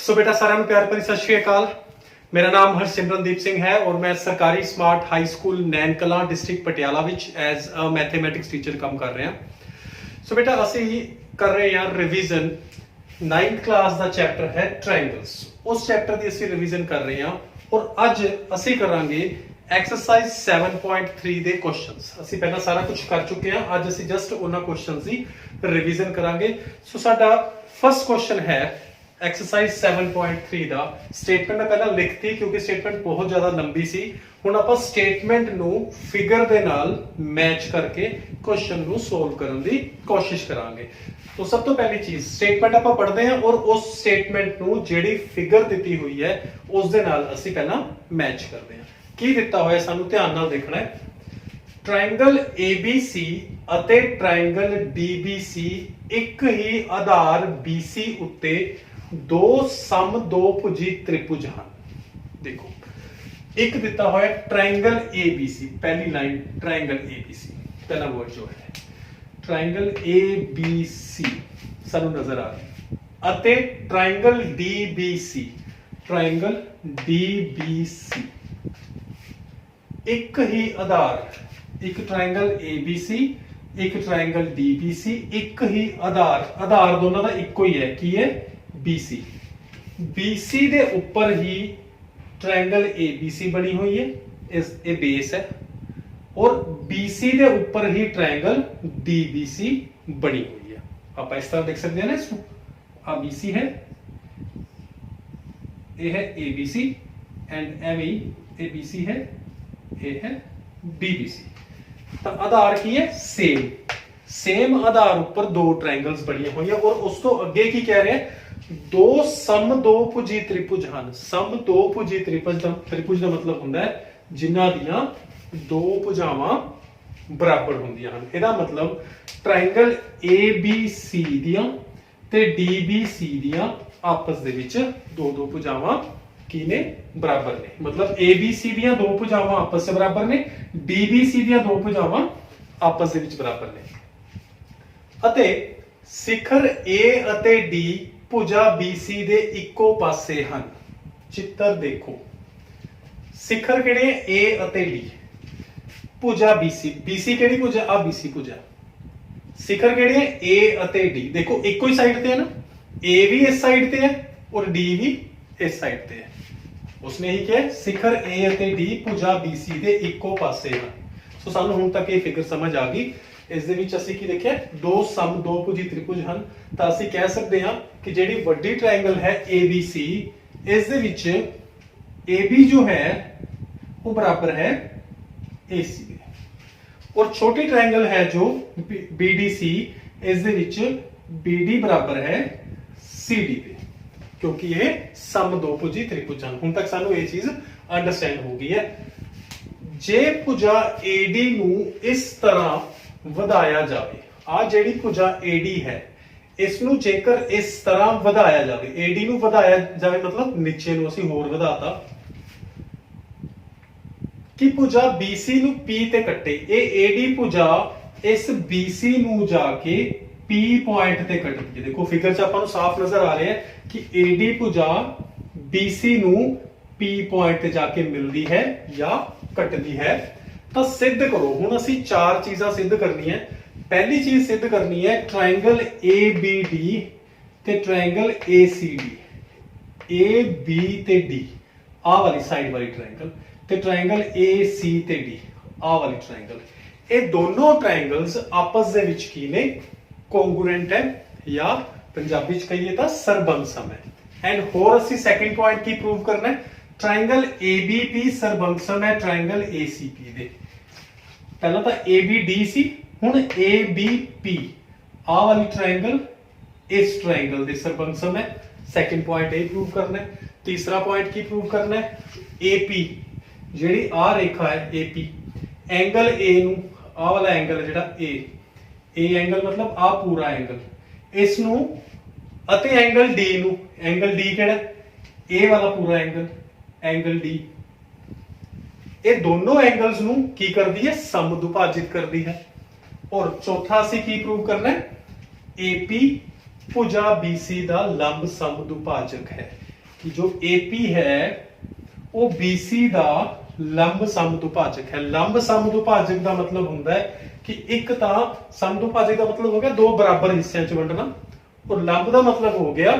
सो बेटा सारा प्यार भरी सत श्री अकाल। मेरा नाम हरसिमरनदीप सिंह है और मैं सरकारी smart high school Nain Kalan district Patiala विच एज अ मैथेमैटिक्स टीचर काम कर रहे हैं। सो बेटा असी कर रहे हैं रिविजन 9th क्लास का चैप्टर है ट्रायंगल्स। उस चैप्टर की असी रिविजन कर रहे हैं और अज असी करांगे एक्सरसाइज 7.3 ਦੇ क्वेश्चंस। ਅਸੀਂ ਪਹਿਲਾਂ ਸਾਰਾ ਕੁਝ ਕਰ ਚੁੱਕੇ ਹਾਂ, ਅੱਜ ਅਸੀਂ ਜਸਟ ਉਹਨਾਂ क्वेश्चंस ਦੀ ਰਿਵੀਜ਼ਨ ਕਰਾਂਗੇ। ਸੋ ਸਾਡਾ ਫਸਟ क्वेश्चन ਹੈ एक्सरसाइज 7.3 ਦਾ। स्टेटमेंट मैं पहला लिखती क्योंकि स्टेटमेंट बहुत ज्यादा लंबी सी। हुण आपां स्टेटमेंट नू फिगर दे नाल मैच करके क्वेश्चन नू सोल्व करन दी कोशिश करांगे। तो सब तो पहली चीज स्टेटमेंट आपां पढ़दे हां और उस स्टेटमेंट नू जेड़ी फिगर दित्ती हुई है उस दे नाल असीं पहला मैच करदे हां। की दित्ता होया सानू ध्यान नाल देखना है। ट्रायंगल ABC ਅਤੇ ट्रायंगल DBC एक ही आधार BC उत्ते दो सम दो भुजी त्रिभुज हैं। देखो एक दिता हुआ है ट्रायंगल ABC, पहली लाइन ट्रायंगल ABC, पहला वर्ड जो है ट्रायंगल ABC सानू नजर आ रहा है। ट्रायंगल DBC, ट्रायंगल DBC एक ही आधार, एक ट्रायंगल ABC एक ट्रायंगल DBC एक ही आधार, आधार दोनों का इको ही है की है BC। BC दे ऊपर ही ट्रायंगल ABC बनी हुई है, इस ए बेस है, और BC दे ऊपर ही ट्रायंगल DBC बनी हुई है। आप इस तरह देख सकते हैं ना, इसको आ BC है, ये है ABC एंड एवं ABC है, ये है DBC। तो आधार की है सेम, सेम आधार ऊपर दो ट्रायंगल्स बनी हुई है और उस तो अगे की कह रहे हैं दो सम दो भुजी त्रिभुज हैं। सम दो भुजी त्रिभुज त्रिभुज का मतलब होता है जिन्हां दियां दो भुजावां बराबर होंदियां हन। इहदा मतलब ट्रायंगल ABC दियां ते DBC दियां आपस दे विच दो दो भुजावां की ने बराबर ने। मतलब ABC दियां दो भुजावां आपस से बराबर ने, DBC दियां दो भुजावां आपस दे विच बराबर ने। अते शिखर A अते D भुजा BC दे इको पासे हन। चित्र देखो, शिखर किहड़े A अते D, भुजा BC, BC किहड़ी भुजा आ BC भुजा, शिखर किहड़े A अते D। देखो इको ही साइड ते है ना, A भी इस साइड ते है और D भी इस साइड ते है। उसने ही क्या शिखर A अते D भुजा BC दे इको पासे हन। सो सानू हुण तक ये फिगर समझ आ गई। इस दे विच असीं की देखिया दो सम दो भुजी त्रिभुज हन। तां असीं कह सकते हां कि जिहड़ी वड्डी ट्रायंगल है ABC, इस दे विच AB जो है वो बराबर है AC दे, और छोटी ट्रायंगल है जो BDC, इस दे विच BD बराबर है CD दे, क्योंकि ये सम दो भुजी त्रिभुज हैं। हुण तक सानू ये चीज अंडरस्टैंड हो गई है। जे भुजा AD नू इस तरह ਵਧਾਇਆ ਜਾਵੇ, ਆ ਜਿਹੜੀ ਭੁਜਾ AD ਹੈ ਇਸ ਨੂੰ ਜੇਕਰ ਇਸ ਤਰ੍ਹਾਂ ਵਧਾਇਆ ਜਾਵੇ, AD ਨੂੰ ਵਧਾਇਆ ਜਾਵੇ ਮਤਲਬ ਨੀਚੇ ਨੂੰ ਅਸੀਂ ਹੋਰ ਵਧਾਤਾ ਕਿ ਭੁਜਾ BC ਨੂੰ P ਤੇ ਕੱਟੇ। ਇਹ AD ਭੁਜਾ ਇਸ BC ਨੂੰ ਜਾ ਕੇ P ਪੁਆਇੰਟ ਤੇ ਕੱਟਦੀ ਹੈ। ਦੇਖੋ ਫਿਗਰ 'ਚ ਆਪਾਂ ਨੂੰ ਸਾਫ਼ ਨਜ਼ਰ ਆ ਰਿਹਾ ਹੈ ਕਿ AD ਭੁਜਾ BC ਨੂੰ P ਪੁਆਇੰਟ ਤੇ ਜਾ ਕੇ ਮਿਲਦੀ ਹੈ ਜਾਂ ਕੱਟਦੀ ਹੈ। तो सिद्ध करो। हुण असीं चार चीज़ां सिद्ध करनी है। पहली चीज सिद्ध करनी है ट्रायंगल ABD ते ट्रायंगल ACD, AB ते D आ वाली साइड वाली ट्रायंगल ते ट्रायंगल AC ते D आ वाली ट्रायंगल, ये दोनों ट्रायंगल्स आपस दे विच की ने कोंगरुएंट है या पंजाबी च कहिए तां सरबंग सम है। एंड होर असीं सेकंड पॉइंट की प्रूव करना है, ट्रायंगल ABP सरबंग सम है ट्रायंगल ACP दे। पहला तो ABD सी, हुण ABP आ वाली ट्रायंगल इस ट्रायंगल दे सरबंग सम है। सेकंड पॉइंट ये प्रूव करना है। तीसरा पॉइंट की प्रूव करना है AP जिहड़ी आ रेखा है AP, एंगल A नू आ वाला एंगल जिहड़ा A एंगल मतलब आ पूरा एंगल, इस नू अते एंगल D नू, एंगल D किहड़ा A वाला पूरा एंगल, एंगल D, ये दोनों एंगल्स नू की करदी है समदुभाजित करदी है। और चौथा असीं की प्रूव करना है AP भुजा BC दा लंब समदुभाजक है। कि जो AP है वो BC ਦਾ ਲੰਬ ਸਮਦੁਭਾਜਕ ਹੈ। ਲੰਬ ਸਮਦੁਭਾਜਕ ਦਾ ਮਤਲਬ ਹੁੰਦਾ ਹੈ ਕਿ ਇੱਕ ਤਾਂ ਸਮਦੁਭਾਜਕ ਦਾ ਮਤਲਬ ਹੋ ਗਿਆ ਦੋ ਬਰਾਬਰ ਹਿੱਸਿਆਂ 'ਚ ਵੰਡਣਾ, ਔਰ ਲੰਬ ਦਾ ਮਤਲਬ ਹੋ ਗਿਆ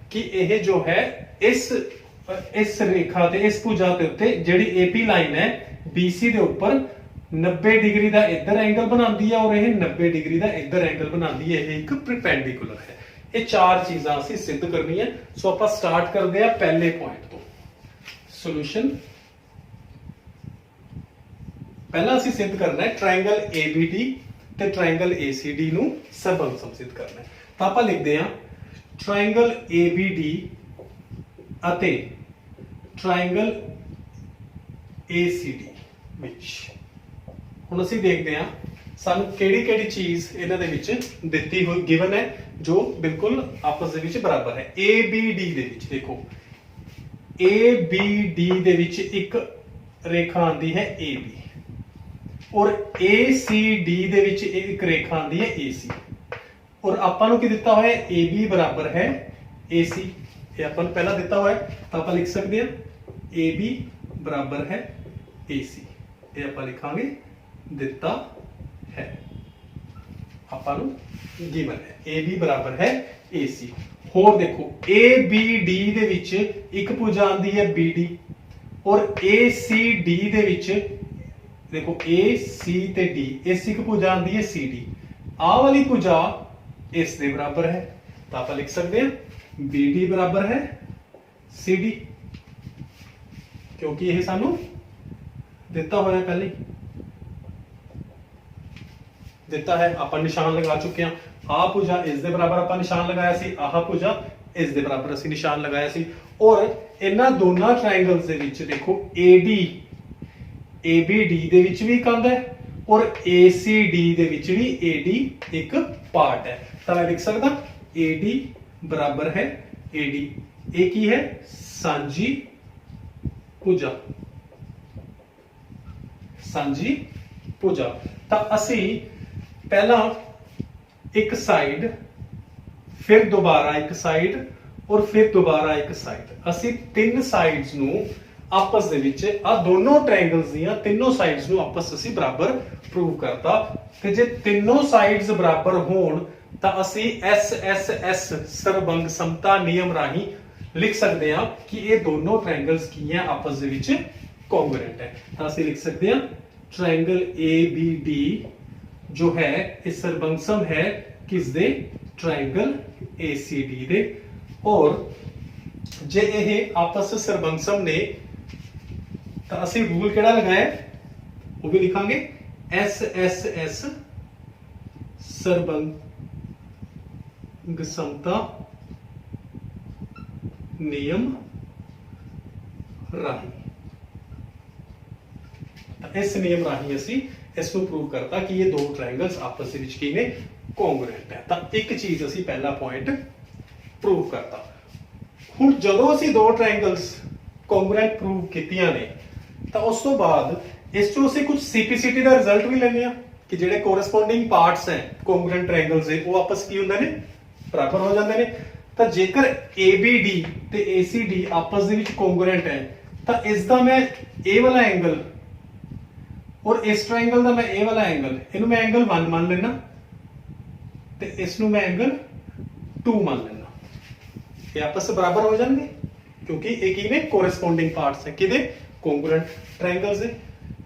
ਕਿ ਇਹ ਜੋ ਹੈ ਇਸ ਰੇਖਾ ਤੇ ਇਸ ਭੁਜਾ ਦੇ ਉੱਤੇ ਜਿਹੜੀ AP ਲਾਈਨ ਹੈ BC ਦੇ ਉੱਪਰ 90 ਡਿਗਰੀ ਦਾ ਇੱਧਰ ਐਂਗਲ ਬਣਾਉਂਦੀ ਹੈ ਔਰ ਇਹ 90 ਡਿਗਰੀ ਦਾ ਇੱਧਰ ਐਂਗਲ ਬਣਾਉਂਦੀ ਹੈ। ਇਹ ਇੱਕ ਪਰਪੈਂਡੀਕੂਲਰ ਹੈ। ਇਹ ਚਾਰ ਚੀਜ਼ਾਂ ਅਸੀਂ ਸਿੱਧ ਕਰਨੀਆਂ। ਸੋ ਆਪਾਂ ਸਟਾਰਟ ਕਰਦੇ ਆ ਪਹਿਲੇ ਪੁਆਇੰਟ ਤੋਂ। ਸੋਲੂਸ਼ਨ ਪਹਿਲਾਂ ਅਸੀਂ ਸਿੱਧ ਕਰਨਾ ਹੈ ਟ੍ਰਾਇੰਗਲ ABD ਤੇ ਟ੍ਰਾਇੰਗਲ ACD ਨੂੰ ਸਰਬੰਗ ਸਿੱਧ ਕਰਨਾ ਹੈ। ਤਾਂ ਆਪਾਂ ਲਿਖਦੇ ਹਾਂ ਟ੍ਰਾਇੰਗਲ ABD ਅਤੇ ਟ੍ਰਾਇੰਗਲ ACD ਵਿੱਚ ਹੁਣ ਅਸੀਂ ਦੇਖਦੇ ਹਾਂ ਸਾਨੂੰ ਕਿਹੜੀ ਕਿਹੜੀ ਚੀਜ਼ ਇਹਨਾਂ ਦੇ ਵਿੱਚ ਦਿੱਤੀ ਹੋਈ ਗਿਵਨ ਹੈ ਜੋ ਬਿਲਕੁਲ ਆਪਸ ਦੇ ਵਿੱਚ ਬਰਾਬਰ ਹੈ। ABD ਦੇ ਵਿੱਚ ਦੇਖੋ ABD ਦੇ ਵਿੱਚ ਇੱਕ ਰੇਖਾ ਆਉਂਦੀ ਹੈ AB ਔਰ ACD ਦੇ ਵਿੱਚ ਇੱਕ ਰੇਖਾ ਆਉਂਦੀ ਹੈ AC ਔਰ ਆਪਾਂ ਨੂੰ ਕੀ ਦਿੱਤਾ ਹੋਇਆ ਹੈ AB ਬਰਾਬਰ ਹੈ AC। ਇਹ ਆਪਾਂ ਨੂੰ ਪਹਿਲਾਂ ਦਿੱਤਾ ਹੋਇਆ ਤਾਂ ਆਪਾਂ ਲਿਖ ਸਕਦੇ ਹਾਂ AB ਬਰਾਬਰ ਹੈ AC। ਇਹ ਆਪਾਂ ਲਿਖਾਂਗੇ ਦਿੱਤਾ ਹੈ ਆਪਾਂ ਨੂੰ ਗਿਵਨ ਹੈ AB ਬਰਾਬਰ ਹੈ AC। ਹੋਰ ਦੇਖੋ ABD ਦੇ ਵਿੱਚ ਇੱਕ ਭੁਜਾ ਆਉਂਦੀ ਹੈ BD ਔਰ ACD ਦੇ ਵਿੱਚ ਦੇਖੋ AC ਤੇ D ਇਸ ਇੱਕ ਭੁਜਾ ਆਉਂਦੀ ਹੈ CD। ਆਹ ਵਾਲੀ ਭੁਜਾ ਇਸ ਦੇ ਬਰਾਬਰ ਹੈ ਤਾਂ ਆਪਾਂ ਲਿਖ ਸਕਦੇ ਹਾਂ BD ਬਰਾਬਰ ਹੈ CD ਕਿਉਂਕਿ ਇਹ ਸਾਨੂੰ ਦਿੱਤਾ ਹੋਇਆ ਪਹਿਲੇ ਦਿੱਤਾ ਹੈ। ਆਪਾਂ ਨਿਸ਼ਾਨ ਲਗਾ ਚੁੱਕੇ ਹਾਂ। ਆਹ ਭੁਜਾ ਇਸ ਦੇ ਬਰਾਬਰ ਆਪਾਂ ਨਿਸ਼ਾਨ ਲਗਾਇਆ ਸੀ, ਆਹ ਭੁਜਾ ਇਸ ਦੇ ਬਰਾਬਰ ਅਸੀਂ ਨਿਸ਼ਾਨ ਲਗਾਇਆ ਸੀ ਔਰ ਇਹਨਾਂ ਦੋਨਾਂ ਟ੍ਰਾਇੰਗਲਸ ਦੇ ਵਿੱਚ ਦੇਖੋ ABD ਦੇ ਵਿੱਚ ਵੀ ਇੱਕ ਆਉਂਦਾ ਹੈ ਔਰ ACD ਦੇ ਵਿੱਚ ਵੀ AD ਇੱਕ ਪਾਰਟ ਹੈ ਤਾਂ ਮੈਂ ਲਿਖ ਸਕਦਾ AD ਬਰਾਬਰ ਹੈ AD। ਇਹ ਕੀ ਹੈ ਸਾਂਝੀ ਭੁਜਾ ਸਾਂਝੀ ਭੁਜਾ। ਤਾਂ ਅਸੀਂ ਪਹਿਲਾਂ ਇੱਕ ਸਾਈਡ ਫਿਰ ਦੁਬਾਰਾ ਇੱਕ ਸਾਈਡ ਔਰ ਫਿਰ ਦੁਬਾਰਾ ਇੱਕ ਸਾਈਡ ਅਸੀਂ ਤਿੰਨ ਸਾਈਡਸ ਨੂੰ ਆਪਸ ਦੇ ਵਿੱਚ ਆ ਦੋਨੋਂ ਟ੍ਰਾਇੰਗਲਸ ਦੀਆਂ ਤਿੰਨੋਂ ਸਾਈਡਸ ਨੂੰ ਆਪਸ ਅਸੀਂ ਬਰਾਬਰ ਪ੍ਰੂਵ ਕਰਤਾ ਤੇ ਜੇ ਤਿੰਨੋਂ ਸਾਈਡਸ ਬਰਾਬਰ ਹੋਣ ਤਾਂ ਅਸੀਂ SSS ਸਰਬੰਗ ਸਮਤਾ ਨਿਯਮ ਰਾਹੀਂ ਲਿਖ ਸਕਦੇ ਹਾਂ ਕਿ ਇਹ ਦੋਨੋਂ ਟ੍ਰਾਇੰਗਲਸ ਕੀ ਹੈ ਆਪਸ ਦੇ ਵਿੱਚ ਕੋਂਗਰੂਐਂਟ ਹੈ। ਤਾਂ ਅਸੀਂ ਲਿਖ ਸਕਦੇ ਹਾਂ ट्रायंगल ABD जो है ये सर्वंगसम है किस दे ट्रायंगल ACD दे और जे ये आपस में सर्वंगसम ने तो असि रूल केड़ा लगाया वो भी लिखांगे SSS सर्वंगसमता नियम राही। इस नियम राही ਅਸੀਂ ਇਸ ਨੂੰ ਪ੍ਰੂਵ ਕਰਤਾ ਕਿ ਇਹ ਦੋ ਟ੍ਰਾਇੰਗਲਸ ਆਪਸ ਵਿੱਚ ਕੀ ਨੇ ਕੋਂਗਰੂਐਂਟ ਹੈ। ਤਾਂ ਇੱਕ ਚੀਜ਼ ਅਸੀਂ ਪਹਿਲਾ ਪੁਆਇੰਟ ਪ੍ਰੂਵ ਕਰਤਾ। ਹੁਣ ਜਦੋਂ ਅਸੀਂ ਦੋ ਟ੍ਰਾਇੰਗਲਸ ਕੋਂਗਰੂਐਂਟ ਪ੍ਰੂਵ ਕੀਤੀਆਂ ਨੇ ਤਾਂ ਉਸ ਤੋਂ ਬਾਅਦ ਇਸ ਤੋਂ ਅਸੀਂ ਕੁਝ CPCT ਦਾ ਰਿਜ਼ਲਟ ਵੀ ਲੈਣੇ ਆ ਕਿ ਜਿਹੜੇ ਕੋਰਸਪੋਂਡਿੰਗ ਪਾਰਟਸ ਹੈ ਕੋਂਗਰੂਐਂਟ ਟ੍ਰਾਇੰਗਲਸ ਦੇ ਉਹ ਆਪਸ ਕੀ ਹੁੰਦੇ ਨੇ ਬਰਾਬਰ ਹੋ ਜਾਂਦੇ ਨੇ। ਤਾਂ ਜੇਕਰ ABD ਤੇ ACD ਆਪਸ ਦੇ ਵਿੱਚ ਕੋਂਗਰੂਐਂਟ ਹੈ ਤਾਂ ਇਸ ਦਾ ਮੈਂ ਇਹ ਵਾਲਾ ਐਂਗਲ और इस ट्रायंगल का मैं ए वाला एंगल इनू मैं एंगल 1 मान लेना ते इसनू मैं एंगल 2 मान लेना। ये आपस में बराबर हो जाएंगे क्योंकि एक ही ने कोरेस्पोंडिंग पार्ट्स है किदे कोंग्रुएंट ट्रायंगल्स है।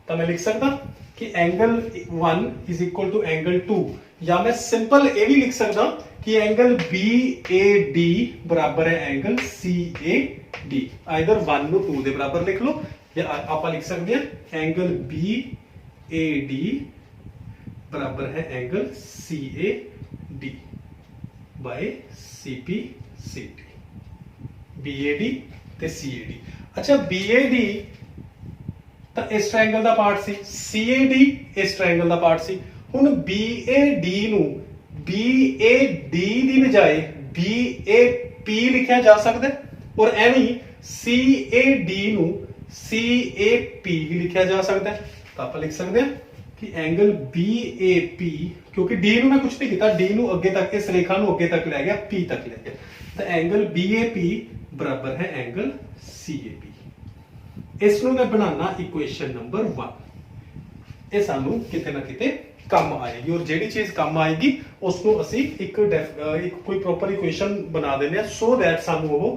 तो मैं लिख सकता कि angle 1 is equal to angle 2 या मैं सिंपल ये भी लिख सकता कि एंगल BAD बराबर है एंगल CAD। आइदर 1 नू 2 दे बराबर लिख लो या आप लिख सकते हैं एंगल BAD बराबर है angle CAD by CPCT। BAD ते CAD। अच्छा BAD तो इस ट्रायंगल का पार्ट सी, CAD इस ट्रायंगल का पार्ट सी। हुण BAD नू BAD दी बजाय BAP लिखा जा सकता है और एवं CAD नू CAP भी लिखा जा सकता है। तो आप लिख सकते हैं कि एंगल BAP क्योंकि D नू मैं कुछ नहीं किया D नू अगे तक इस रेखा नू अगे तक ले गया P तक ले गया तो एंगल BAP बराबर है एंगल CAB। इसनों मैं बनाना इक्वेशन नंबर 1। ये सानू किते ना किते काम आएगी, और जेडी चीज काम आएगी उसको असी एक कोई प्रॉपर इक्वेशन बना देने सो दैट सानू वो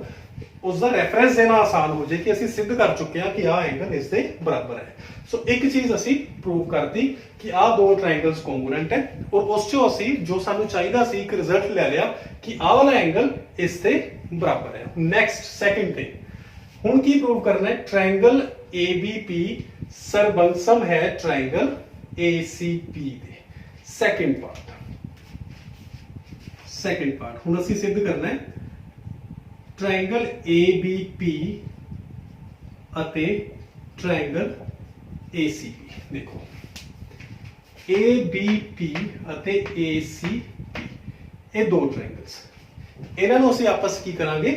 उसका रेफरेंस देना आसान हो जाए कि ਅਸੀਂ सिद्ध कर चुके हैं कि आ एंगल इसके बराबर है। सो एक चीज ਅਸੀਂ प्रूव करती कि आ दो ट्रायंगल्स कॉन्ग्रुएंट है, और उस चों ਅਸੀਂ जो सानू चाहिदा सी एक रिजल्ट ले लिया कि आ वाला एंगल इसके बराबर है। नेक्स्ट सेकंड थिंग हुन की प्रूव करना है, ट्रायंगल ABP सरबंसम है ट्रायंगल ACP दे। सेकंड पार्ट हुन ਅਸੀਂ सिद्ध करना है ट्रायंगल ABP अते ट्रायंगल ACP। देखो ABP अते ACP ये दो ट्रायंगल्स, इन्हां नूं ਅਸੀਂ आपस की करांगे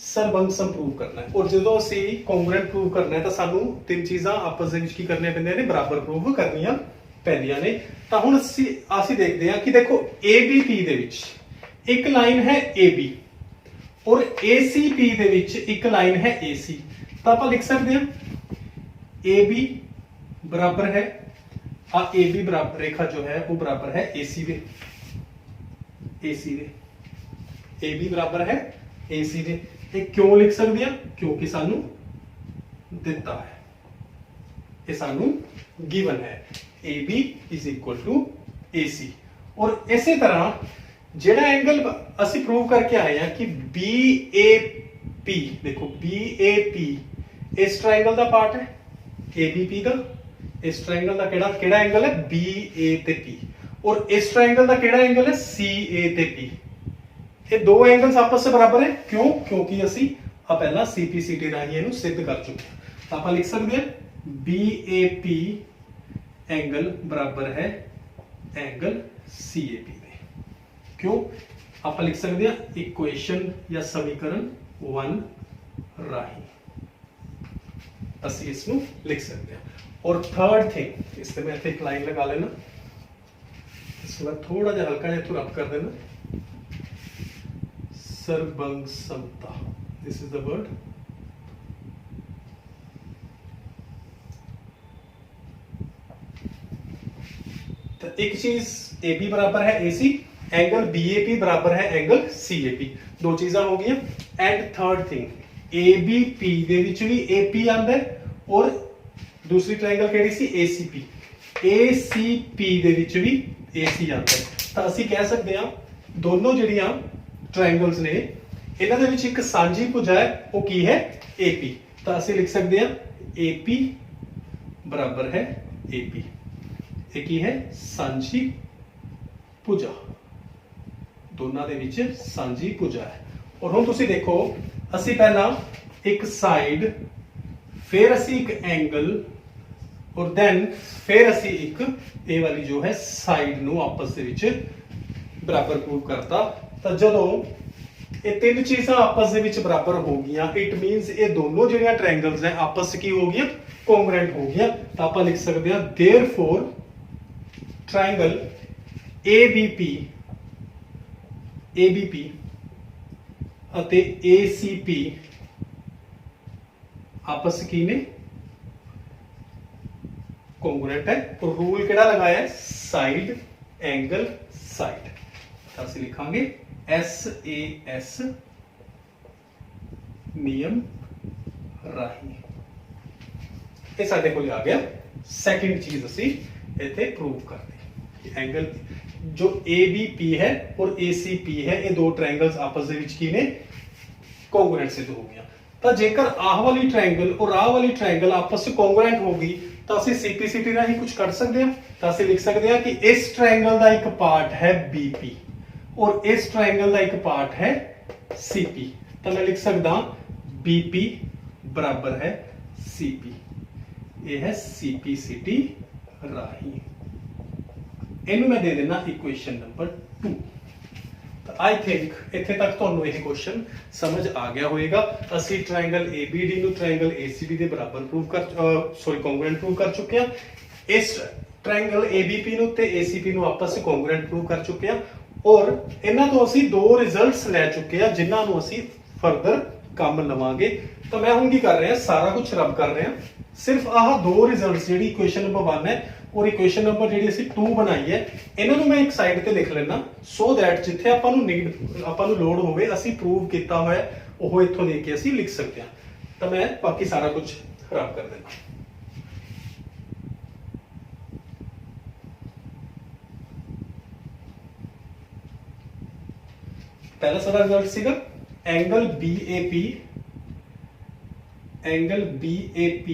सरबंसम प्रूव करना है। और ਜਦੋਂ ਅਸੀਂ कॉन्ग्रुएंट प्रूव करना है तो सानू तीन चीज़ां आपस ਦੇ ਵਿੱਚ ਕੀ ਕਰਨੀਆਂ ਪੈਂਦੀਆਂ ਨੇ, ਬਰਾਬਰ ਪ੍ਰੂਵ ਕਰਨੀਆਂ ਪੈਂਦੀਆਂ ਨੇ। ਤਾਂ ਹੁਣ ਅਸੀਂ ਦੇਖਦੇ ਹਾਂ ਕਿ ਦੇਖੋ ABP ਦੇ ਵਿੱਚ ਇੱਕ ਲਾਈਨ ਹੈ AB और ACP ਦੇ ਵਿੱਚ ਇੱਕ ਲਾਈਨ ਹੈ AC। ਤਾਂ ਆਪਾਂ ਲਿਖ ਸਕਦੇ ਹਾਂ AB बराबर है AB बराबर रेखा जो है वो बराबर है AC दे। AB बराबर है AC दे। ये क्यों लिख सकते हैं? क्योंकि सानू दिता है, ये सानू गिवन है AB is equal to AC। और इसी तरह जेड़ा एंगल ਅਸੀਂ प्रूव करके आए हैं कि BAP, देखो BAP इस ट्रायंगल का पार्ट है, ABP का इस ट्रायंगल का केड़ा एंगल है BA ते P, और इस ट्रायंगल का केड़ा एंगल है CA ते P। ये दो एंगल्स आपस में बराबर है। क्यों? क्योंकि ਅਸੀਂ पहला CPCT राही ਇਹਨੂੰ सिद्ध कर चुके हैं। तो आप लिख सकते हैं BAP एंगल बराबर है एंगल CAP। क्यों? आप लिख सकते हैं इक्वेशन या समीकरण 1 राही ਅਸੀਂ इसको लिख सकते हैं। और थर्ड थिंग इससे मैं एक लाइन लगा लेना, इसके बाद थोड़ा जा हल्का जिहा रब कर देना, सरबंसमता, दिस इज द वर्ड। तो एक चीज AB बराबर है AC, एंगल BAP बराबर है एंगल CAP, दो चीज़ां हो गई। एंड थर्ड थिंग ABP दे विच भी AP आंदा है, और दूसरी ट्रायंगल केड़ी सी ACP, ACP दे विच भी AC आंदा है। तो ਅਸੀਂ कह सकते हैं दोनों ਜਿਹੜੀਆਂ ट्रायंगल्स ने इन्हां दे विच एक सांझी भुजा है, वो की है AP। तो ਅਸੀਂ लिख सकते हैं AP बराबर है AP, ये की है सांझी भुजा, दोनों दे विच सांझी भुजा है। और हुण तुसीं देखो असीं पहला एक साइड, फिर असीं एक एंगल, और देन फिर असीं एक ए वाली जो है साइड नूं आपस दे विच बराबर प्रूव करता। तो जदों ये तीन चीज़ां आपस दे विच बराबर हो गईयां, इट मीनस ये दोनों जिहड़ियां ट्रायंगल्स ने आपस की हो गईयां, कॉन्ग्रुएंट हो गईयां। तो आप लिख सकते हैं देयरफॉर ट्रायंगल ABP अते ACP आपस की ने कॉन्ग्रुएंट है। और रूल केड़ा लगाया है? Side angle side. तो ਅਸੀਂ लिखांगे SAS नियम राही। ये साडे कोल आ गया। सेकंड चीज ਅਸੀਂ इथे प्रूव करते, एंगल जो ABP है और ACP है, ये दो ट्रायंगल्स आपस दे विच की ने कॉन्ग्रुएंट सिद्ध हो गया। तो जेकर आह वाली ट्रायंगल और आह वाली ट्रायंगल आपस में कॉन्ग्रुएंट होगी तो ਅਸੀਂ CPCT राही कुछ कर सकते हैं। तो ਅਸੀਂ लिख सकते हैं कि इस ट्रायंगल का एक पार्ट है BP और इस ट्रायंगल का एक पार्ट है CP। तो मैं लिख सकता BP बराबर है CP, ये है CPCT राही। इनू मैं दे देना इक्वेशन नंबर 2। तो आई थिंक इत्थे तक तुहानू यह क्वेश्चन समझ आ गया होएगा। असी ट्रायंगल ABD नू ट्रायंगल ACD दे बराबर प्रूव कर कॉन्ग्रुएंट प्रूव कर चुके हैं। इस ट्रायंगल ABP नू ते ACP नू आपस में कॉन्ग्रुएंट प्रूव कर चुके हैं, और इन्हां तो असी दो रिजल्ट्स ले चुके हैं जिन्हां नू असी फर्दर ਕੰਮ ਲਵਾਂਗੇ। ਤਾਂ ਮੈਂ ਹੁਣ ਕੀ ਕਰ ਰਿਹਾ, ਸਾਰਾ ਕੁਝ ਰਬ ਕਰ ਰਿਹਾ। ਸਿਰਫ ਆਹ ਦੋ ਰਿਜ਼ਲਟਸ ਜਿਹੜੀ ਇਕੁਏਸ਼ਨ ਨੰਬਰ 1 ਹੈ ਔਰ ਇਕੁਏਸ਼ਨ ਨੰਬਰ ਜਿਹੜੀ ਅਸੀਂ 2 ਬਣਾਈ ਹੈ, ਇਹਨਾਂ ਨੂੰ ਮੈਂ ਇੱਕ ਸਾਈਡ ਤੇ ਲਿਖ ਲੈਣਾ, ਸੋ ਦੈਟ ਜਿੱਥੇ ਆਪਾਂ ਨੂੰ ਲੋੜ ਹੋਵੇ ਅਸੀਂ ਪ੍ਰੂਵ ਕੀਤਾ ਹੋਇਆ ਉਹ ਇੱਥੋਂ ਲੈ ਕੇ ਅਸੀਂ ਲਿਖ ਸਕਦੇ ਹਾਂ। ਤਾਂ ਮੈਂ ਬਾਕੀ ਸਾਰਾ ਕੁਝ ਰਬ ਕਰ ਦੇਣਾ। पहला सारा रिजल्ट सीगा एंगल BAP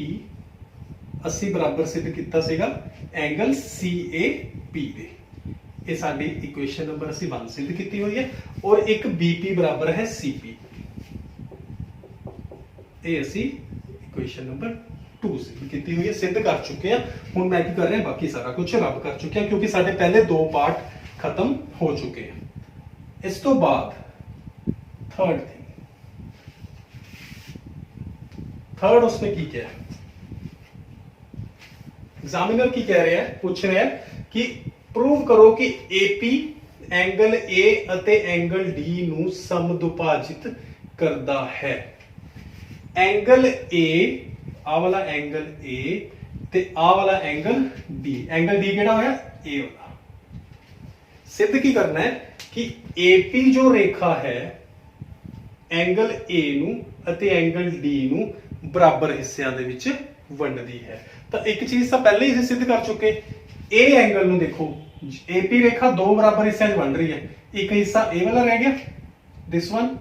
ਅਸੀਂ ਬਰਾਬਰ ਸਿੱਧ ਕੀਤਾ ਸੀਗਾ एंगल CAP ਦੇ। ਇਹ ਸਾਡੀ ਇਕੁਏਸ਼ਨ ਨੰਬਰ ਅਸੀਂ 1 ਸਿੱਧ ਕੀਤੀ ਹੋਈ ਹੈ ਔਰ ਇੱਕ BP ਬਰਾਬਰ ਹੈ CP। ਇਹ ਅਸੀਂ ਇਕੁਏਸ਼ਨ ਨੰਬਰ 2 ਸਿੱਧ ਕੀਤੀ ਹੋਈ ਹੈ, ਸਿੱਧ ਕਰ ਚੁੱਕੇ ਹਾਂ। ਹੁਣ ਮੈਂ ਕੀ ਕਰ ਰਿਹਾ, ਬਾਕੀ ਸਾਰਾ ਕੁਝ ਰੱਬ ਕਰ ਚੁੱਕੇ ਹਾਂ ਕਿਉਂਕਿ ਸਾਡੇ ਪਹਿਲੇ ਦੋ ਪਾर्ट ਖਤਮ ਹੋ ਚੁੱਕੇ ਹਨ। इस तो बाद थर्ड उसने की क्या है, एग्जामिनर की कह रहे हैं, पूछ रहे हैं कि प्रूव करो कि AP एंगल A अते एंगल D ਨੂੰ ਸਮਦੁਭਾਜਿਤ ਕਰਦਾ ਹੈ। एंगल A ਆ ਵਾਲਾ एंगल A ਤੇ ਆ ਵਾਲਾ एंगल D, एंगल D ਕਿਹੜਾ ਹੋਇਆ, A वाला। सिद्ध की करना है कि AP जो रेखा है एंगल A ਨੂੰ ਅਤੇ एंगल D ਨੂੰ ਬਰਾਬਰ ਹਿੱਸਿਆਂ ਦੇ ਵਿੱਚ ਵੰਡਦੀ ਹੈ। ਤਾਂ ਇੱਕ ਚੀਜ਼ ਤਾਂ ਪਹਿਲੇ ਹੀ ਅਸੀਂ ਸਿੱਧ ਕਰ ਚੁੱਕੇ, A एंगल ਨੂੰ ਦੇਖੋ AP ਰੇਖਾ ਦੋ ਬਰਾਬਰ ਹਿੱਸਿਆਂ 'ਚ ਵੰਡ ਰਹੀ ਹੈ। ਇੱਕ ਹਿੱਸਾ A ਵਾਲਾ ਰਹਿ ਗਿਆ, ਦਿਸ ਵਨ,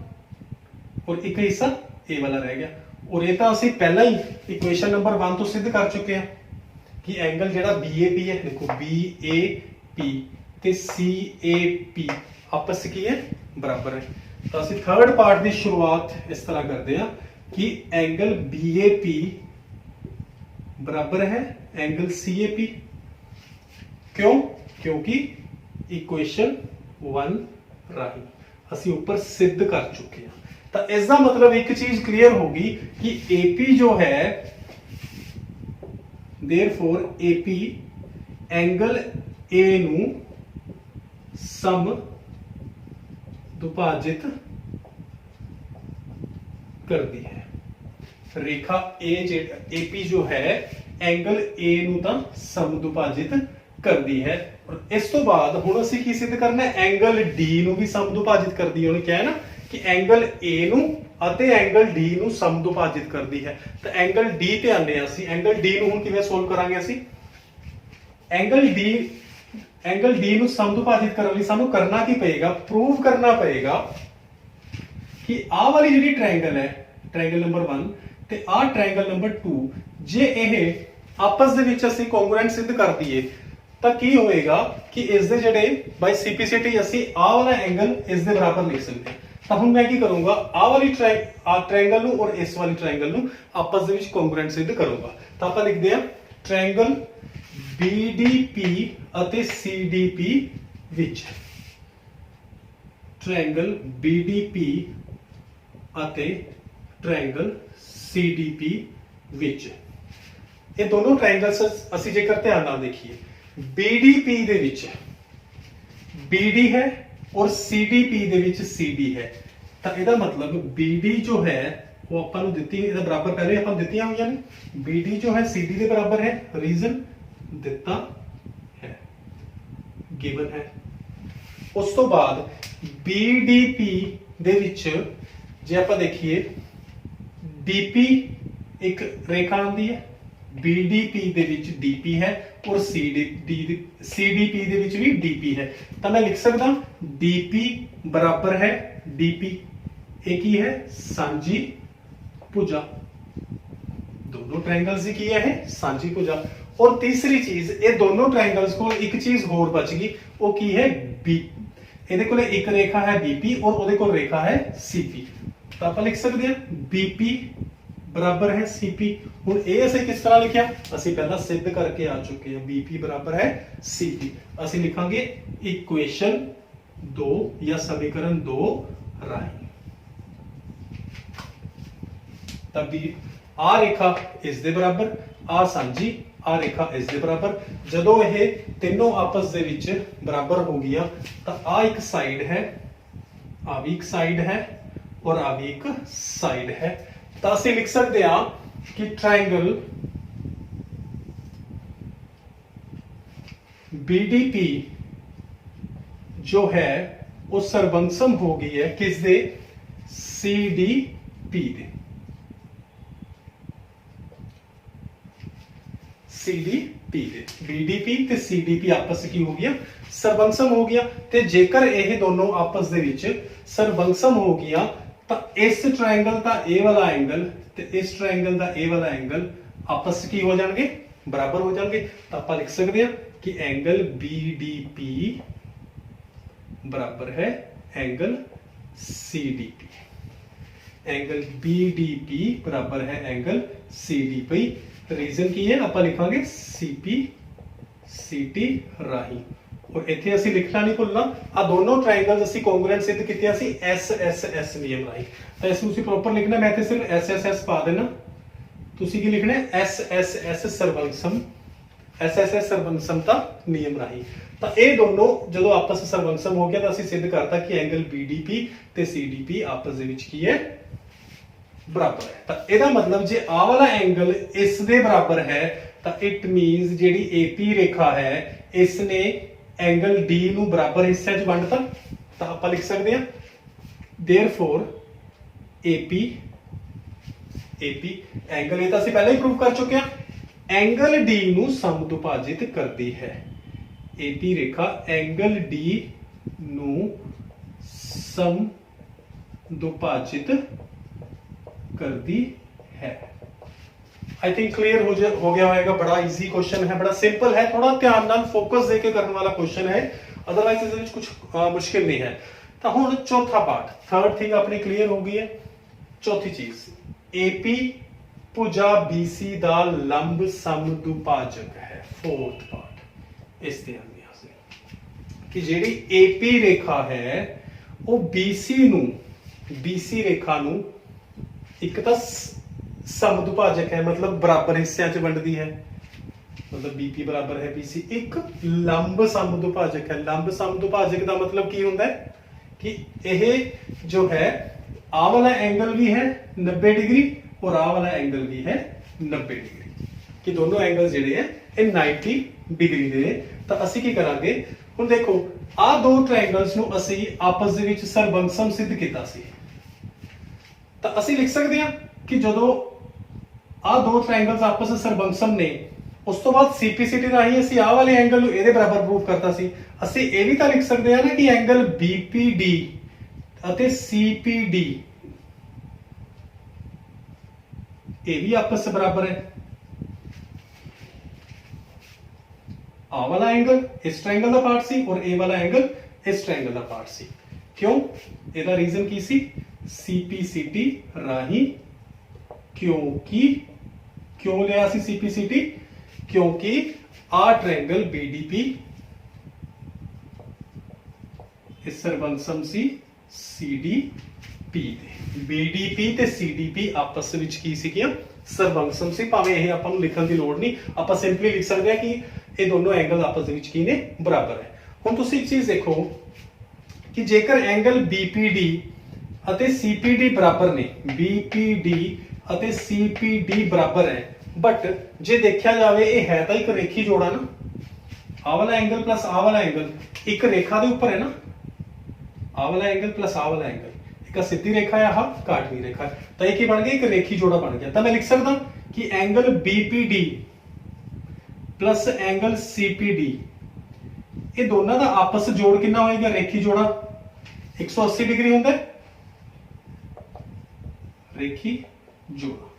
ਔਰ ਇੱਕ ਹਿੱਸਾ A ਵਾਲਾ ਰਹਿ ਗਿਆ। ਔਰ ਇਹ ਤਾਂ ਅਸੀਂ ਪਹਿਲਾਂ ਹੀ ਇਕੁਏਸ਼ਨ ਨੰਬਰ 1 ਤੋਂ ਸਿੱਧ ਕਰ ਚੁੱਕੇ ਹਾਂ ਕਿ ਐਂਗਲ ਜਿਹੜਾ BAP ਹੈ, ਦੇਖੋ BAP ਤੇ CAP आपस की है बराबर है। तो ਅਸੀਂ थर्ड पार्ट की शुरुआत इस तरह करते हैं कि एंगल BAP बराबर है एंगल CAP। क्यों, क्योंकि इक्वेशन 1 राही ਅਸੀਂ ऊपर सिद्ध कर चुके हैं। तो इसका मतलब एक चीज क्लियर होगी कि AP जो है, देयरफॉर AP एंगल A ਨੂੰ सम दुभाजित करती है। रेखा AP जो है एंगल A ਨੂੰ ਤਾਂ ਸਮਦੁਭਾਜਿਤ ਕਰਦੀ ਹੈ। और इस तो बाद ਹੁਣ ਅਸੀਂ ਕੀ ਸਿੱਧ ਕਰਨਾ ਹੈ, एंगल D ਨੂੰ ਵੀ ਸਮਦੁਭਾਜਿਤ ਕਰਦੀ ਹੈ। ਉਹਨੇ ਕਿਹਾ ਨਾ ਕਿ एंगल A ਨੂੰ ਅਤੇ एंगल D ਨੂੰ ਸਮਦੁਭਾਜਿਤ ਕਰਦੀ ਹੈ। ਤਾਂ एंगल D ਤੇ ਆਨੇ ਆ ਅਸੀਂ। एंगल D ਨੂੰ ਹੁਣ ਕਿਵੇਂ ਸੋਲਵ ਕਰਾਂਗੇ ਅਸੀਂ, एंगल D ਨੂੰ ਸਮਦੁਭਾਜਿਤ ਕਰਨ ਲਈ ਸਾਨੂੰ ਕਰਨਾ ਕੀ ਪਏਗਾ, ਪ੍ਰੂਵ ਕਰਨਾ ਪਏਗਾ ਕਿ ਆਹ ਵਾਲੀ ਜਿਹੜੀ ਟ੍ਰਾਇੰਗਲ ਹੈ, ਟ੍ਰਾਇੰਗਲ ਨੰਬਰ 1 ਤੇ ਆਹ ਟ੍ਰਾਇੰਗਲ ਨੰਬਰ 2, ਜੇ ਇਹ ਆਪਸ ਦੇ ਵਿੱਚ ਅਸੀਂ ਕੋਂਗਰੂਐਂਟ ਸਿੱਧ ਕਰ ਦਈਏ ਤਾਂ ਕੀ ਹੋਏਗਾ ਕਿ ਇਸ ਦੇ ਜਿਹੜੇ ਬਾਈ ਸਿਪੀਸਿਟੀ ਅਸੀਂ ਆਹ ਵਾਲਾ ਐਂਗਲ ਇਸ ਦੇ ਬਰਾਬਰ ਲਿਖ ਸਕਦੇ ਹਾਂ। ਤਾਂ ਹੁਣ ਮੈਂ ਕੀ ਕਰੂੰਗਾ, ਆਹ ਵਾਲੀ ਟ੍ਰਾਇੰਗਲ ਨੂੰ ਔਰ ਇਸ ਵਾਲੀ ਟ੍ਰਾਇੰਗਲ ਨੂੰ ਆਪਸ ਦੇ ਵਿੱਚ ਕੋਂਗਰੂਐਂਟ ਸਿੱਧ ਕਰੂੰਗਾ। ਤਾਂ ਆਪਾਂ ਲਿਖਦੇ ਹਾਂ ਟ੍ਰਾਇੰਗਲ BDP ਅਤੇ CDP ਵਿੱਚ, ट्रायंगल BDP ਅਤੇ ट्रायंगल CDP ਵਿੱਚ। ਇਹ ਦੋਨੋਂ ਟ੍ਰਾਇੰਗਲਸ ਅਸੀਂ ਜੇਕਰ ਧਿਆਨ ਨਾਲ ਦੇਖੀਏ, BDP ਦੇ ਵਿੱਚ BD ਹੈ ਔਰ CDP ਦੇ ਵਿੱਚ CD ਹੈ। ਤਾਂ ਇਹਦਾ ਮਤਲਬ BD ਜੋ ਹੈ ਉਹ ਆਪਾਂ ਨੂੰ ਦਿੱਤੀ, ਇਹਦਾ ਬਰਾਬਰ ਪਹਿਲੇ ਆਪਾਂ ਦਿੱਤੀਆਂ ਹੋਈਆਂ ਨੇ। BD ਜੋ ਹੈ CD ਦੇ ਬਰਾਬਰ ਹੈ, ਰੀਜ਼ਨ ਦਿੱਤਾ ਹੈ, ਗਿਵਨ ਹੈ। ਉਸ ਤੋਂ ਬਾਅਦ BDP ਦੇ ਵਿੱਚ ਜੇ ਆਪਾਂ ਦੇਖੀਏ, DP ਇੱਕ ਰੇਖਾ ਆਉਂਦੀ ਹੈ, BDP ਦੇ ਵਿੱਚ DP ਹੈ ਔਰ CDP ਦੇ ਵਿੱਚ ਵੀ DP ਹੈ। ਤਾਂ ਮੈਂ ਲਿਖ ਸਕਦਾ DP ਬਰਾਬਰ ਹੈ DP। ਇਹ ਕੀ ਹੈ, ਸਾਂਝੀ ਭੁਜਾ। दोनों ट्रायंगल्स की है सांझी भुजा। और तीसरी चीज, ये दोनों ट्रायंगल्स को एक चीज होर बच गई, वो की है बी। ਇਹਦੇ ਕੋਲੇ ਇੱਕ ਰੇਖਾ ਹੈ BP ਔਰ ਉਹਦੇ ਕੋਲ ਰੇਖਾ ਹੈ CP। ਤਾਂ ਆਪਾਂ ਲਿਖ ਸਕਦੇ ਹਾਂ BP ਬਰਾਬਰ ਹੈ CP। ਹੁਣ ਇਹ ਅਸੀਂ ਕਿਸ ਤਰ੍ਹਾਂ ਲਿਖਿਆ, ਅਸੀਂ ਪਹਿਲਾਂ ਸਿੱਧ ਕਰਕੇ ਆ ਚੁੱਕੇ ਹਾਂ, BP ਬਰਾਬਰ ਹੈ CP। ਅਸੀਂ ਲਿਖਾਂਗੇ ਇਕੁਏਸ਼ਨ 2 ਜਾਂ ਸਮੀਕਰਨ 2 ਰਾਹੀਂ। ਤਾਂ ਆ ਰੇਖਾ ਇਸ ਦੇ ਬਰਾਬਰ, ਆ ਸਾਂਝੀ, ਆ ਰੇਖਾ ਇਸ ਦੇ ਬਰਾਬਰ। ਜਦੋਂ ਇਹ ਤਿੰਨੋਂ ਆਪਸ ਦੇ ਵਿੱਚ ਬਰਾਬਰ ਹੋ ਗਈਆਂ ਤਾਂ ਆ ਇੱਕ ਸਾਈਡ ਹੈ, ਆ ਵੀ ਇੱਕ ਸਾਈਡ ਹੈ और आ भी एक साइड है। तो ਅਸੀਂ लिख सकते हैं कि ट्रायंगल बीडीपी जो है वो ਸਰਬੰਸਮ हो गई है किस दे सीडीपी दे। सीडीपी दे बीडीपी ते सीडीपी आपस की हो गया ਸਰਬੰਸਮ हो गया। ते जेकर ਇਹ दोनों आपस ਦੇ ਵਿੱਚ ਸਰਬੰਸਮ हो गया तो इस ट्रायंगल का ए वाला एंगल ते इस ट्रायंगल का ए वाला एंगल आपस की हो जाएंगे बराबर हो जाएंगे। तो आप लिख सकते हैं कि एंगल बीडीपी बराबर है एंगल सीडीपी। एंगल बीडीपी बराबर है एंगल सीडीपी। रीजन की है आप लिखांगे सीपी सीटी राही और इथे ਅਸੀਂ ਲਿਖਣਾ ਨਹੀਂ ਭੁੱਲਣਾ ਆ ਦੋਨੋਂ ਟ੍ਰਾਇੰਗਲਸ ਅਸੀਂ ਕੋਂਗਰੂਐਂਟ ਸਿੱਧ ਕੀਤੇ ਸੀ ਐਸ ਐਸ ਐਸ ਨਿਯਮ ਰਾਹੀਂ। ਤਾਂ ਇਸ ਨੂੰ ਤੁਸੀਂ ਪ੍ਰੋਪਰ ਲਿਖਣਾ। ਮੈਂ ਇੱਥੇ ਸਿਰਫ ਐਸ ਐਸ ਐਸ ਪਾ ਦੇਣਾ। ਤੁਸੀਂ ਕੀ ਲਿਖਣਾ ਐਸ ਐਸ ਐਸ ਸਰਬੰਸਮ ਐਸ ਐਸ ਐਸ ਸਰਬੰਸਮਤਾ ਨਿਯਮ ਰਾਹੀਂ। ਤਾਂ ਇਹ ਦੋਨੋਂ ਜਦੋਂ ਆਪਸ ਵਿੱਚ ਸਰਬੰਸਮ ਹੋ ਗਿਆ ਤਾਂ ਅਸੀਂ ਸਿੱਧ ਕਰਤਾ ਕਿ ਐਂਗਲ ਬੀਡੀਪੀ ਤੇ ਸੀਡੀਪੀ ਆਪਸ ਦੇ ਵਿੱਚ ਕੀ ਹੈ ਬਰਾਬਰ ਹੈ। ਤਾਂ ਇਹਦਾ ਮਤਲਬ ਜੇ ਆ ਵਾਲਾ ਐਂਗਲ ਇਸ ਦੇ ਬਰਾਬਰ ਹੈ ਤਾਂ ਇਟ ਮੀਨਸ ਜਿਹੜੀ ਏਪੀ ਰੇਖਾ ਹੈ ਇਸਨੇ एंगल डी ਨੂੰ ਬਰਾਬਰ ਹਿੱਸਿਆਂ 'ਚ ਵੰਡਤਾ। ਤਾਂ ਆਪਾਂ ਲਿਖ ਸਕਦੇ ਹਾਂ देयरफॉर AP एंगल ਇਹ ਤਾਂ ਅਸੀਂ ਪਹਿਲਾਂ ਹੀ ਪ੍ਰੂਵ ਕਰ ਚੁੱਕੇ ਹਾਂ एंगल D ਨੂੰ ਸਮਦੁਭਾਜਿਤ ਕਰਦੀ ਹੈ। AP ਰੇਖਾ एंगल D ਨੂੰ ਸਮਦੁਭਾਜਿਤ करती है। आई थिंक क्लियर हो गया होगा। बड़ा इजी क्वेश्चन है, बड़ा सिंपल है, थोड़ा ध्यान नाल फोकस देके करने वाला क्वेश्चन है, अदरवाइज इसमें कुछ मुश्किल नहीं है। तो हुण चौथा पार्ट थर्ड थिंग अपनी क्लियर हो गई है। चौथी चीज एपी भुजा बीसी दा लंब समदुभाजक है। फोर्थ पार्ट इस ध्यान कि जेडी एपी रेखा है वो बीसी रेखा नू एक तो समदुभाजक है मतलब बराबर हिस्सों च वंडदी है। मतलब बीपी बराबर है बीसी। एक लंब समदुभाजक है। लंब समदुभाजक का मतलब की होता है कि यह जो है आ वाला एंगल भी है 90 डिग्री और आ वाला एंगल भी है 90 डिग्री कि दोनों एंगल जिहड़े हैं ये 90 डिग्री दे। तो असीं की करांगे हुण देखो आ दो ट्रायंगल्स नूं असीं आपस दे विच सरबंसम सिद्ध कीता सी। तो असीं लिख सकते हैं कि जदों आ दो ट्रायंगल्स आपस में सरबंसम ने उस तो बाद सीपीसीटी राही ਅਸੀਂ ਆ ਵਾਲੇ ਐਂਗਲ ਨੂੰ ਇਹਦੇ ਬਰਾਬਰ ਪ੍ਰੂਫ ਕਰਤਾ ਸੀ। ਅਸੀਂ ਇਹ ਵੀ ਤਾਂ ਲਿਖ ਸਕਦੇ ਹਾਂ ਨਾ ਕਿ ਐਂਗਲ BPD ਅਤੇ CPD ਇਹ ਵੀ ਆਪਸ ਵਿੱਚ ਬਰਾਬਰ ਹੈ। आ वाला एंगल इस ट्रायंगल का पार्ट सी और ए वाला एंगल इस ट्रायंगल का पार्ट सी। क्यों ਇਹਦਾ रीजन की सी CPCT राही क्योंकि क्यों लिया सी CPCT क्योंकि आ ट्रायंगल BDP इस सरबंसम सी CDP दे। BDP ते CDP आपस ਵਿੱਚ ਕੀ ਸੀਗੀਆਂ ਸਰਬੰਸਮ ਸੀ। ਭਾਵੇਂ ਇਹ ਆਪਾਂ ਨੂੰ ਲਿਖਣ ਦੀ ਲੋੜ ਨਹੀਂ, ਆਪਾਂ ਸਿੰਪਲੀ ਲਿਖ ਸਕਦੇ ਹਾਂ ਕਿ ਇਹ ਦੋਨੋਂ ਐਂਗਲ ਆਪਸ ਵਿੱਚ ਕੀ ਨੇ ਬਰਾਬਰ ਹੈ। ਹੁਣ ਤੁਸੀਂ ਇੱਕ ਚੀਜ਼ ਦੇਖੋ ਕਿ ਜੇਕਰ ਐਂਗਲ BPD ਅਤੇ CPD ਬਰਾਬਰ ਨੇ BPD ਅਤੇ CPD ਬਰਾਬਰ ਹੈ बट जे देखा जाए ये है तो एक रेखी जोड़ा ना। आ वाला एंगल प्लस आ वाला एंगल एक रेखा के ऊपर है ना। आ वाला एंगल प्लस आ वाला एंगल एक सीधी रेखा है, आह काटवी रेखा है। तो ये बन गया एक रेखी जोड़ा बन गया। तो मैं लिख सकता कि angle BPD plus angle CPD ये दोनों का आपस जोड़ कितना होएगा रेखी जोड़ा 180 डिग्री होता है। रेखी जोड़ा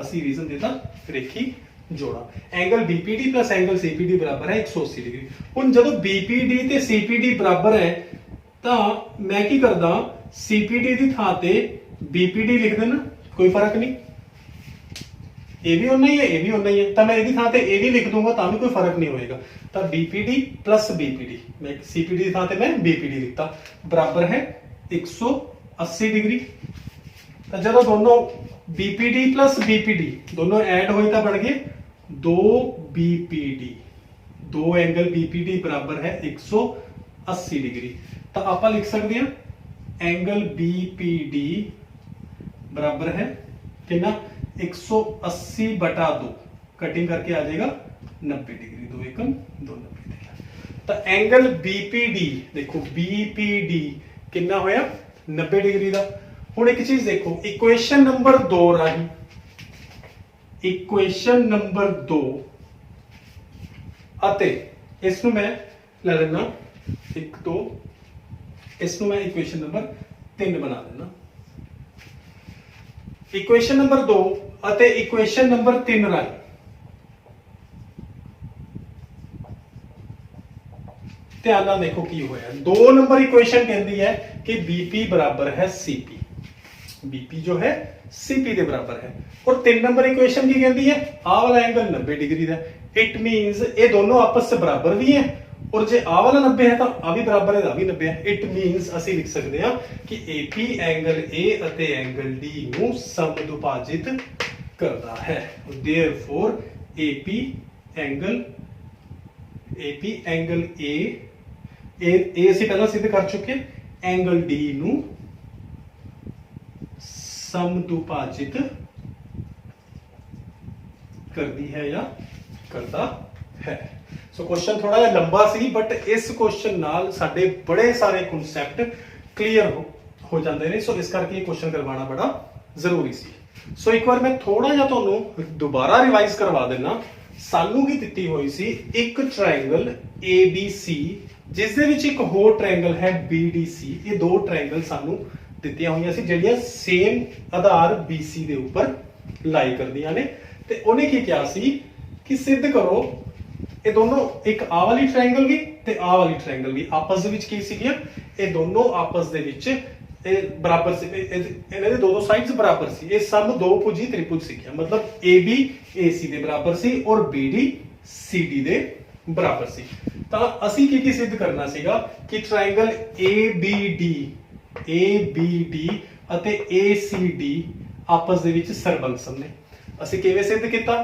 ਅਸੀਂ रीजन देता रेखी जोड़ा। Angle BPD plus angle CPD बराबर है 180 डिग्री। हुण जदों BPD ते CPD बराबर है तो मैं की करदा CPD दी थां ते BPD लिख देना, कोई फर्क नहीं। ये भी उन्ना ही है, ये भी उन्ना ही है। तो मैं इहदी थां ते ये भी लिख दूंगा तां भी कोई फर्क नहीं होएगा। तो BPD प्लस BPD मैं CPD दी थां ते मैं BPD लिखता बराबर है 180 डिग्री। तो जदों दोनों BPD प्लस BPD दोनों ऐड होए तो बन गए 2 BPD। दो एंगल BPD बराबर है 180 डिग्री। तो आप लिख सकते हैं एंगल BPD बराबर है कितना 180 बटा 2 कटिंग करके आ जाएगा 90 डिग्री, 2 एकम 2 90 डिग्री। तो एंगल बीपीडी देखो बीपीडी कितना होया 90 डिग्री का। हुण एक चीज देखो इक्वेशन नंबर 2 राही इक्वेशन नंबर 2 अते इसनू मैं ले लेना 1 2 इसनू मैं इक्वेशन नंबर 3 बना देना। इक्वेशन नंबर 2 अते इक्वेशन नंबर 3 राही ध्यान नाल देखो की होया। 2 नंबर इक्वेशन कहती है कि बीपी बराबर है सीपी, बीपी जो है सीपी के बराबर है। और 3 नंबर इक्वेशन की कहती है आ वाला एंगल 90 डिग्री का। इट मींस ये दोनों आपस से बराबर भी है और जे आ वाला 90 है तो आ भी बराबर है, आ भी 90 है। इट मींस ਅਸੀਂ लिख सकते हैं कि एपी एंगल ए ਅਤੇ एंगल डी ਨੂੰ ਸਮਦੁਭਾਜਿਤ करता है। देयरफॉर एपी एंगल ए ਅਸੀਂ ਪਹਿਲਾਂ ਸਿੱਧ ਕਰ ਚੁੱਕੇ एंगल डी ਨੂੰ समदुभाजित करती है या करता है। सो क्वेश्चन थोड़ा जिहा लंबा सी बट इस क्वेश्चन नाल साडे बड़े सारे कॉन्सेप्ट क्लियर हो जाते हैं। सो इस करके क्वेश्चन करवाना बड़ा जरूरी सी। सो एक बार मैं थोड़ा जिहा तुहानू दोबारा रिवाइज करवा देना। सानू की दित्ती हुई सी एक ट्रायंगल ABC जिस दे विच एक होर ट्रायंगल है BDC। ये 2 ट्रायंगल सानू दित्तियां हुई सी जिहड़ियां सेम आधार BC दे ऊपर लाई करदियां ने। ते उन्हें की किया सी कि सिद्ध करो ये दोनों एक आ वाली ट्रायंगल भी ते आ वाली ट्रायंगल भी आपस दे विच की सीगियां ये दोनों आपस दे विच बराबर से इन्हां दे दो साइड्स बराबर सी। ये सब 2 भुजी त्रिभुज सीगियां मतलब AB AC दे बराबर सी और BD CD दे बराबर सी। तां असीं की सिद्ध करना सीगा कि ट्रायंगल ABD ਅਤੇ ACD आपस ਦੇ ਵਿੱਚ ਸਰਬੰਸਮ ਨੇ। ਅਸੀਂ ਕਿਵੇਂ ਸਿੱਧ ਕੀਤਾ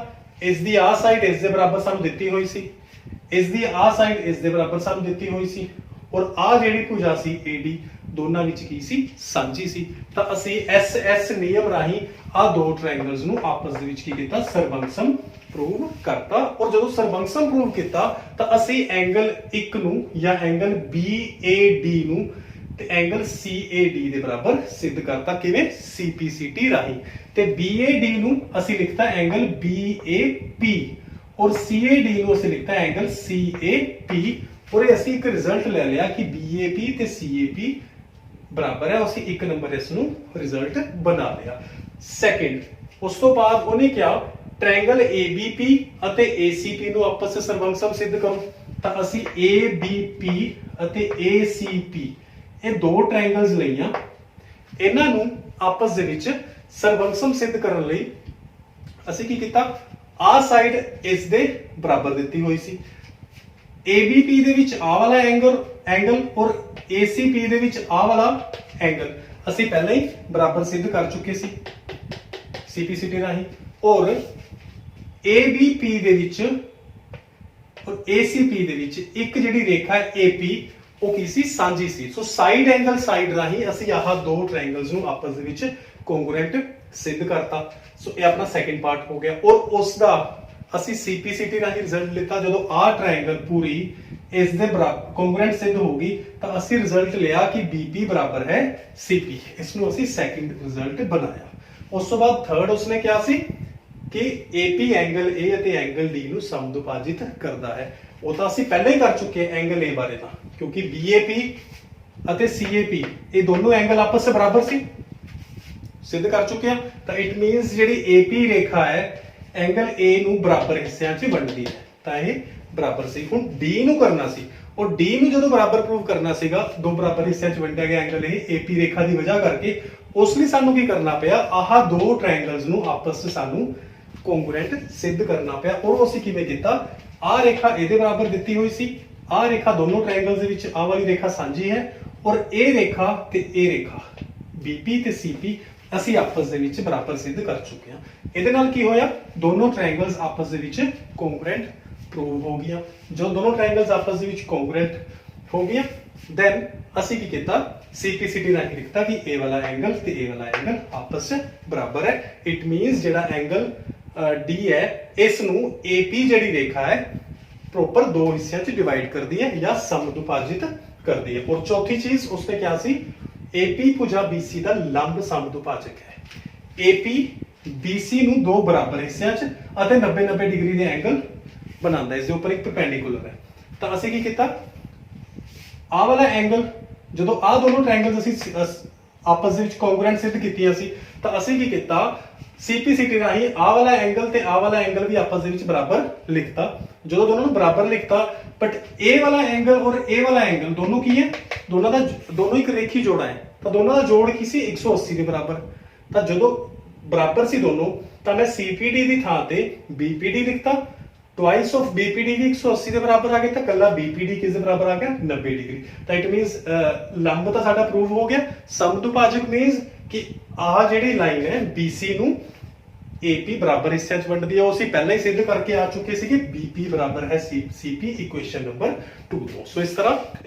ਇਸ ਦੀ ਆ ਸਾਈਡ ਇਸ ਦੇ ਬਰਾਬਰ ਸਾਨੂੰ ਦਿੱਤੀ ਹੋਈ ਸੀ, ਇਸ ਦੀ ਆ ਸਾਈਡ ਇਸ ਦੇ ਬਰਾਬਰ ਸਾਨੂੰ ਦਿੱਤੀ ਹੋਈ ਸੀ ਔਰ ਆ ਜਿਹੜੀ ਭੁਜਾ ਸੀ AD ਦੋਨਾਂ ਵਿੱਚ ਕੀ ਸੀ ਸਾਂਝੀ ਸੀ। ਤਾਂ ਅਸੀਂ SS ਨਿਯਮ ਰਾਹੀਂ ਆ 2 ਟ੍ਰਾਇੰਗਲਸ ਨੂੰ ਆਪਸ ਦੇ ਵਿੱਚ ਕੀ ਕੀਤਾ ਸਰਬੰਸਮ ਪ੍ਰੂਵ ਕਰਤਾ। ਔਰ ਜਦੋਂ ਸਰਬੰਸਮ ਪ੍ਰੂਵ ਕੀਤਾ ਤਾਂ ਅਸੀਂ ਐਂਗਲ 1 ਨੂੰ ਜਾਂ ਐਂਗਲ BAD ਨੂੰ ਤੇ एंगल CAD ਦੇ ਬਰਾबर ਸਿੱਧ ਕਰਤਾ ਕਿਵੇਂ CPCT ਰਾਹੀਂ। ਤੇ BAD ਨੂੰ ਅਸੀਂ ਲਿਖਤਾ ਐਂਗਲ BAP ਔਰ CAD ਨੂੰ ਅਸੀਂ ਲਿਖਤਾ ਐਂਗਲ CAP। ਔਰ ਅਸੀਂ ਇੱਕ ਰਿਜ਼ਲਟ ਲੈ ਲਿਆ ਕਿ BAP ਤੇ CAP ਬਰਾਬਰ ਹੈ। ਅਸੀਂ 1 ਨੰਬਰ ਇਸ ਨੂੰ ਰਿਜ਼ਲਟ ਬਣਾ ਲਿਆ। ਸੈਕਿੰਡ ਉਸ ਤੋਂ ਬਾਅਦ ਉਹਨੇ ਕਿਹਾ ट्रायंगल ABP ਅਤੇ ACP ਨੂੰ ਆਪਸ ਵਿੱਚ ਸਰਬੰਸਮ ਸਿੱਧ ਕਰੋ। ਤਾਂ ਅਸੀਂ ABP ਅਤੇ ACP ਇਹ 2 ट्रायंगल्स ਲਈਆਂ ਇਹਨਾਂ ਨੂੰ ਆਪਸ ਦੇ ਵਿੱਚ ਸਰਬੰਸਮ ਸਿੱਧ ਕਰਨ ਲਈ ਅਸੀਂ ਕੀ ਕੀਤਾ ਆ ਸਾਈਡ ਇਸ ਦੇ ਬਰਾਬਰ ਦਿੱਤੀ ਹੋਈ ਸੀ। ABP ਦੇ ਵਿੱਚ ਆ ਵਾਲਾ ਐਂਗਲ ਔਰ ACP ਦੇ ਵਿੱਚ ਆ ਵਾਲਾ ਐਂਗਲ ਅਸੀਂ ਪਹਿਲਾਂ ਹੀ ਬਰਾਬਰ ਸਿੱਧ ਕਰ ਚੁੱਕੇ ਸੀ CPCT ਰਾਹੀਂ। ਔਰ ABP ਦੇ ਵਿੱਚ ਔਰ ACP ਦੇ ਵਿੱਚ ਇੱਕ ਜਿਹੜੀ ਰੇਖਾ ਹੈ AP ਉਹ ਕੀ ਸੀ ਸਾਂਝੀ ਸੀ। ਸੋ ਸਾਈਡ ਐਂਗਲ ਸਾਈਡ ਰਾਹੀਂ ਅਸੀਂ ਆਹ 2 ਟ੍ਰਾਇੰਗਲਸ ਨੂੰ ਆਪਸ ਦੇ ਵਿੱਚ ਕੋਂਗਰੂਐਂਟ ਸਿੱਧ ਕਰਤਾ। ਸੋ ਇਹ ਆਪਣਾ ਸੈਕੰਡ ਪਾਰਟ ਹੋ ਗਿਆ। ਔਰ ਉਸ ਦਾ ਅਸੀਂ CPCT ਰਾਹੀਂ ਰਿਜ਼ਲਟ ਲਿੱਤਾ। ਜਦੋਂ ਆਹ ਟ੍ਰਾਇੰਗਲ ਪੂਰੀ ਇਸ ਦੇ ਬਰਾਬਰ ਕੋਂਗਰੂਐਂਟ ਸਿੱਧ ਹੋਗੀ ਤਾਂ ਅਸੀਂ ਰਿਜ਼ਲਟ ਲਿਆ ਕਿ BP ਬਰਾਬਰ ਹੈ CP। ਇਸ ਨੂੰ ਅਸੀਂ ਸੈਕੰਡ ਰਿਜ਼ਲਟ ਬਣਾਇਆ। ਉਸ ਤੋਂ ਬਾਅਦ ਥਰਡ ਉਸਨੇ ਕਿਹਾ ਸੀ ਕਿ AP ਐਂਗਲ A ਅਤੇ ਐਂਗਲ D ਨੂੰ ਸਮਦੁਭਾਜਿਤ ਕਰਦਾ ਹੈ। ਉਹ ਤਾਂ ਅਸੀਂ ਪਹਿਲਾਂ ਹੀ ਕਰ ਚੁੱਕੇ ਐਂਗਲ A ਬਾਰੇ ਤਾਂ ਕਿਉਂਕਿ BAP ਅਤੇ CAP ਇਹ ਦੋਨੋਂ ਐਂਗਲ ਆਪਸ ਵਿੱਚ ਬਰਾਬਰ ਸੀ ਸਿੱਧ ਕਰ ਚੁੱਕੇ ਹਾਂ। ਤਾਂ ਇਟ ਮੀਨਸ ਜਿਹੜੀ AP ਰੇਖਾ ਹੈ ਐਂਗਲ A ਨੂੰ ਬਰਾਬਰ ਹਿੱਸਿਆਂ 'ਚ ਵੰਡਦੀ ਹੈ ਤਾਂ ਇਹ ਬਰਾਬਰ ਸੀ। ਹੁਣ D ਨੂੰ ਕਰਨਾ ਸੀ ਔਰ D ਨੂੰ ਜਦੋਂ ਬਰਾਬਰ ਪ੍ਰੂਵ ਕਰਨਾ ਸੀਗਾ 2 ਬਰਾਬਰ ਹਿੱਸਿਆਂ 'ਚ ਵੰਡਿਆ ਗਿਆ ਐਂਗਲ ਇਹ AP ਰੇਖਾ ਦੀ ਵਜ੍ਹਾ ਕਰਕੇ ਉਸ ਲਈ ਸਾਨੂੰ ਕੀ ਕਰਨਾ ਪਿਆ ਆਹ 2 ਟ੍ਰਾਇੰਗਲਸ ਨੂੰ ਆਪਸ ਵਿੱਚ ਸਾਨੂੰ ਕੋਂਗਰੂਐਂਟ ਸਿੱਧ ਕਰਨਾ ਪਿਆ। ਔਰ ਅਸੀਂ ਕਿਵੇਂ ਕੀਤਾ ਆ ਰੇਖਾ ਇਹਦੇ ਬਰਾਬਰ ਦਿੱਤੀ ਹੋਈ ਸੀ ਆ ਰੇਖਾ ਦੋਨੋਂ ਟ੍ਰਾਇੰਗਲਸ ਦੇ ਵਿੱਚ ਆ ਵਾਲੀ ਰੇਖਾ ਸਾਂਝੀ ਹੈ ਔਰ ਇਹ ਰੇਖਾ ਤੇ ਇਹ ਰੇਖਾ BP ਤੇ CP ਅਸੀਂ ਆਪਸ ਦੇ ਵਿੱਚ ਬਰਾਬਰ ਸਿੱਧ ਕਰ ਚੁੱਕੇ ਹਾਂ। ਇਹਦੇ ਨਾਲ ਕੀ ਹੋਇਆ ਦੋਨੋਂ ਟ੍ਰਾਇੰਗਲਸ ਆਪਸ ਦੇ ਵਿੱਚ ਕੋਂਗਰੂਐਂਟ ਪ੍ਰੂਵ ਹੋ ਗਈਆਂ। ਜੋ ਦੋਨੋਂ ਟ੍ਰਾਇੰਗਲਸ ਆਪਸ ਦੇ ਵਿੱਚ ਕੋਂਗਰੂਐਂਟ ਹੋ ਗਈਆਂ ਦੈਨ ਅਸੀਂ ਕੀ ਕੀਤਾ सीपीसीटी राਹੀਂ लिखता कि ए वाला एंगल ते ए वाला एंगल आपस में बराबर है। इट मींस जेड़ा एंगल डी है इस नू एपी जेड़ी रेखा है प्रॉपर दो हिस्सों च डिवाइड कर दी है या समदुभाजित कर दी है। और चौथी चीज उसने क्या सी, एपी भुजा बीसी का लंब समदुभाजक है। एपी बीसी नू दो बराबर हिस्सों च 90-90 डिग्री के एंगल बनाता है, इसके ऊपर एक परपेंडिकुलर है। तो असीं की कीता, आ वाला एंगल जो आ दोनों ट्रायंगल्स असीं आपस में कॉन्ग्रुएंट सिद्ध कीतियां सी, तो असीं की कीता सीपीसीटी राਹੀਂ आ वाला एंगल ते आ वाला एंगल भी आपस में बराबर लिखता। जो दोनों बराबर लिखता, बट ए वाला एंगल और ए वाला एंगल दोनों की है, दोनों एक रेखी जोड़ा है, तो दोनों का जोड़ की सी 180 के बराबर। तो जो बराबर सी दोनों, तो मैं सीपीडी की थां ते बीपीडी लिखता, ट्वाइस ऑफ बीपीडी भी 180 के बराबर आ गया, तो कला बीपीडी किस बराबर आ गया 90 डिग्री। तो इट मींस लंब तो साडा प्रूव हो गया। समदुभाजक मींस कि आ जेड़ी लाइन है बीसी नू एपी बराबर हिस्से च वंडदी है, वो ਅਸੀਂ पहले ही सिद्ध करके आ चुके सी कि बीपी बराबर है सीपी इक्वेशन नंबर 2 तो। सो इस तरह